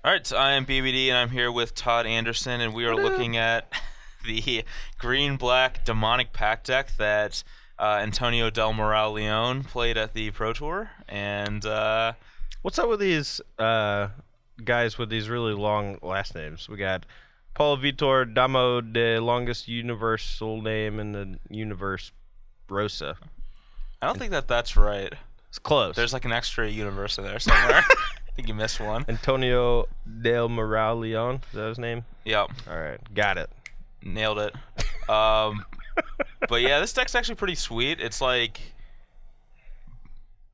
All right, so I am BBD, and I'm here with Todd Anderson, and we are looking at the green-black demonic pact deck that Antonio Del Moral Leon played at the Pro Tour. And What's up with these guys with these really long last names? We got Paulo Vitor Damo, the longest universal name in the universe, Rosa. I don't think that's right. It's close. There's like an extra universe in there somewhere. I think you missed one. Antonio Del Moral Leon, is that his name? Yep. All right, got it. Nailed it. But yeah, this deck's actually pretty sweet. It's like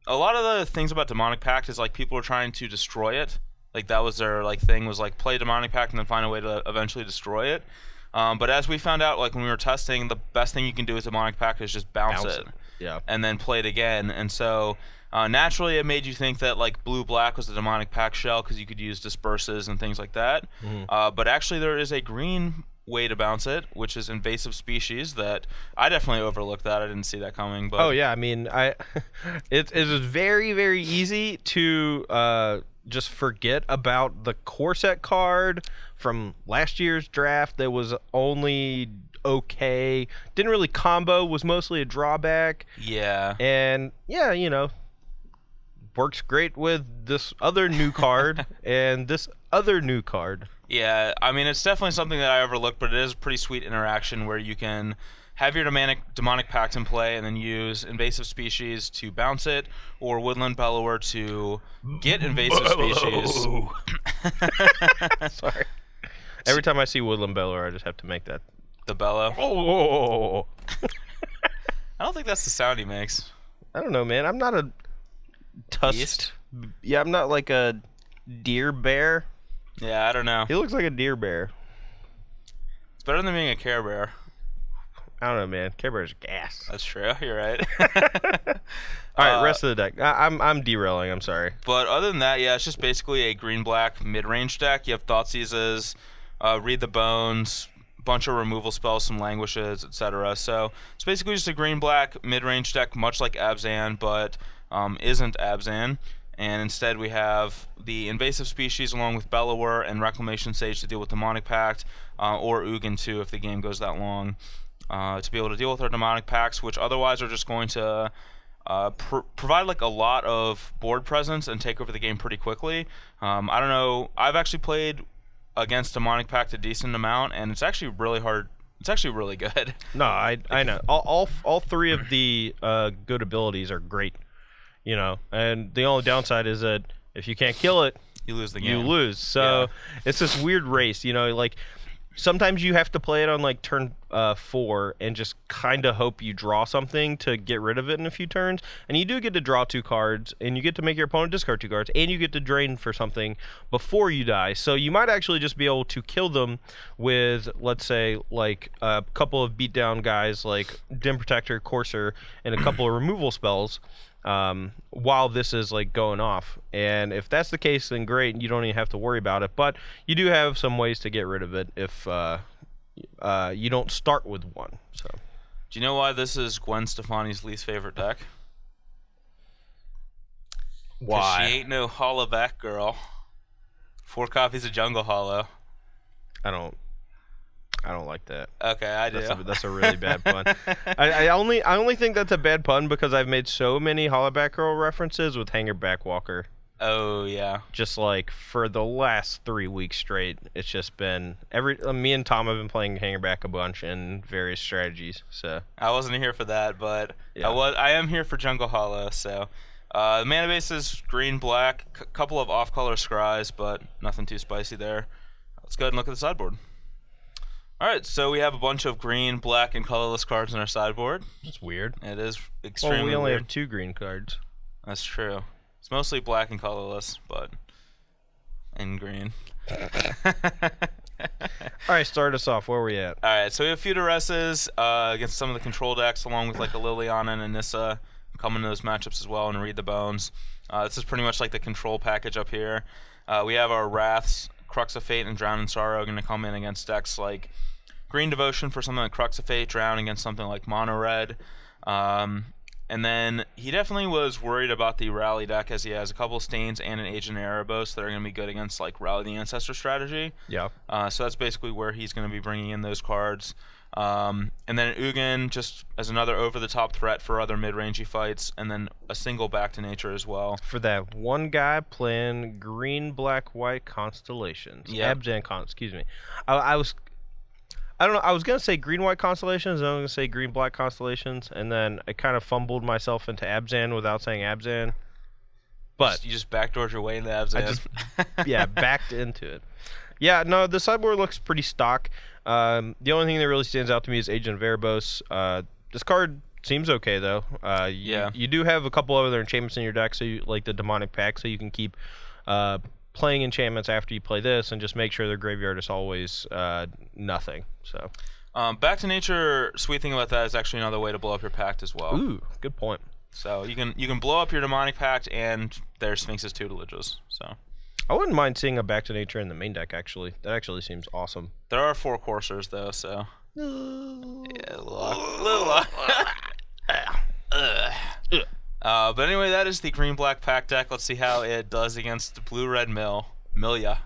a lot of the things about Demonic Pact is like people are trying to destroy it. Like that was their like thing, was like play Demonic Pact and then find a way to eventually destroy it. But as we found out, like when we were testing, the best thing you can do with Demonic Pact is just bounce it. Yeah. And then play it again. And so naturally it made you think that like blue-black was the Demonic Pact shell because you could use disperses and things like that. But actually there is a green way to bounce it, which is invasive species, that I definitely overlooked that. I didn't see that coming. But oh yeah, I mean, it is very, very easy to just forget about the Corset card from last year's draft that was only okay, didn't really combo, was mostly a drawback. Yeah. And yeah, you know, works great with this other new card and this other new card. Yeah, I mean, it's definitely something that I overlooked, but it is a pretty sweet interaction where you can have your demonic pact in play and then use invasive species to bounce it, or woodland bellower to get invasive species. Sorry. Every time I see woodland bellower, I just have to make that. The bellow. Oh. I don't think that's the sound he makes. I don't know, man. I'm not a tusked. Yeah, I'm not like a deer bear. Yeah, I don't know. He looks like a deer bear. It's better than being a Care Bear. I don't know, man. Care Bear's gas. That's true. You're right. All right, rest of the deck. I'm derailing. I'm sorry. But other than that, yeah, it's just basically a green-black mid-range deck. You have Thoughtseizes, Read the Bones, bunch of removal spells, some languishes, etc. So it's basically just a green-black mid-range deck, much like Abzan, but isn't Abzan. And instead we have the invasive species along with Bellower and Reclamation Sage to deal with Demonic Pact, or Ugin too if the game goes that long, to be able to deal with our Demonic Pacts, which otherwise are just going to provide like a lot of board presence and take over the game pretty quickly. I don't know, I've actually played against Demonic Pact a decent amount, and it's actually really hard. It's actually really good. No, I know. All three of the good abilities are great. You know, and the only downside is that if you can't kill it, you lose the game. You lose. So yeah. It's this weird race, you know, like sometimes you have to play it on like turn 4 and just kind of hope you draw something to get rid of it in a few turns. And you do get to draw 2 cards, and you get to make your opponent discard 2 cards, and you get to drain for something before you die. So you might actually just be able to kill them with, let's say, like a couple of beatdown guys like Dim Protector, Courser, and a couple of removal spells. While this is like going off, and if that's the case, then great, you don't even have to worry about it. But you do have some ways to get rid of it if you don't start with one. So, do you know why this is Gwen Stefani's least favorite deck? Why? She ain't no hollowback girl. 4 copies of Jungle Hollow. I don't like that. Okay, I do. That's a really bad pun. I only think that's a bad pun because I've made so many Hollowback Girl references with Hanger Backwalker. Oh yeah. Just like for the last 3 weeks straight, it's just been me and Tom have been playing Hangerback a bunch in various strategies. So I wasn't here for that, but yeah. I am here for Jungle Hollow. So the mana base is green black, couple of off-color scries, but nothing too spicy there. Let's go ahead and look at the sideboard. Alright, so we have a bunch of green, black, and colorless cards on our sideboard. That's weird. It is extremely weird. We only weird. have 2 green cards. That's true. It's mostly black and colorless, but in green. Alright, start us off. Where are we at? Alright, so we have a few Duresses against some of the control decks, along with like a Liliana and a Nissa coming to those matchups as well, and Read the Bones. This is pretty much like the control package up here. We have our Wraths, Crux of Fate, and Drown in Sorrow going to come in against decks like Green Devotion for something like Crux of Fate, Drown against something like Mono Red, And then he definitely was worried about the rally deck, as he has a couple Stains and an Agent Erebos that are going to be good against like Rally the Ancestor strategy. Yeah. So that's basically where he's going to be bringing in those cards. And then Ugin just as another over-the-top threat for other mid-rangey fights, and then a single Back to Nature as well. For that one guy playing green, black, white constellations. Yeah. Excuse me. I don't know. I was gonna say green white constellations, and I was gonna say green black constellations, and then I kind of fumbled myself into Abzan without saying Abzan. But you just backdoored your way into Abzan. Backed into it. Yeah, no, the sideboard looks pretty stock. The only thing that really stands out to me is Agent of Erebos. This card seems okay though. You do have a couple other enchantments in your deck, so you, like the Demonic Pact, so you can keep playing enchantments after you play this, and just make sure their graveyard is always nothing. So, Back to Nature. Sweet thing about that is actually another way to blow up your Pact as well. Ooh, good point. So you can blow up your Demonic Pact and their Sphinx's tutelages. So I wouldn't mind seeing a Back to Nature in the main deck. Actually, that actually seems awesome. There are 4 coursers though, so yeah, a little. But anyway, that is the green black Pact deck. Let's see how it does against the blue red Milia.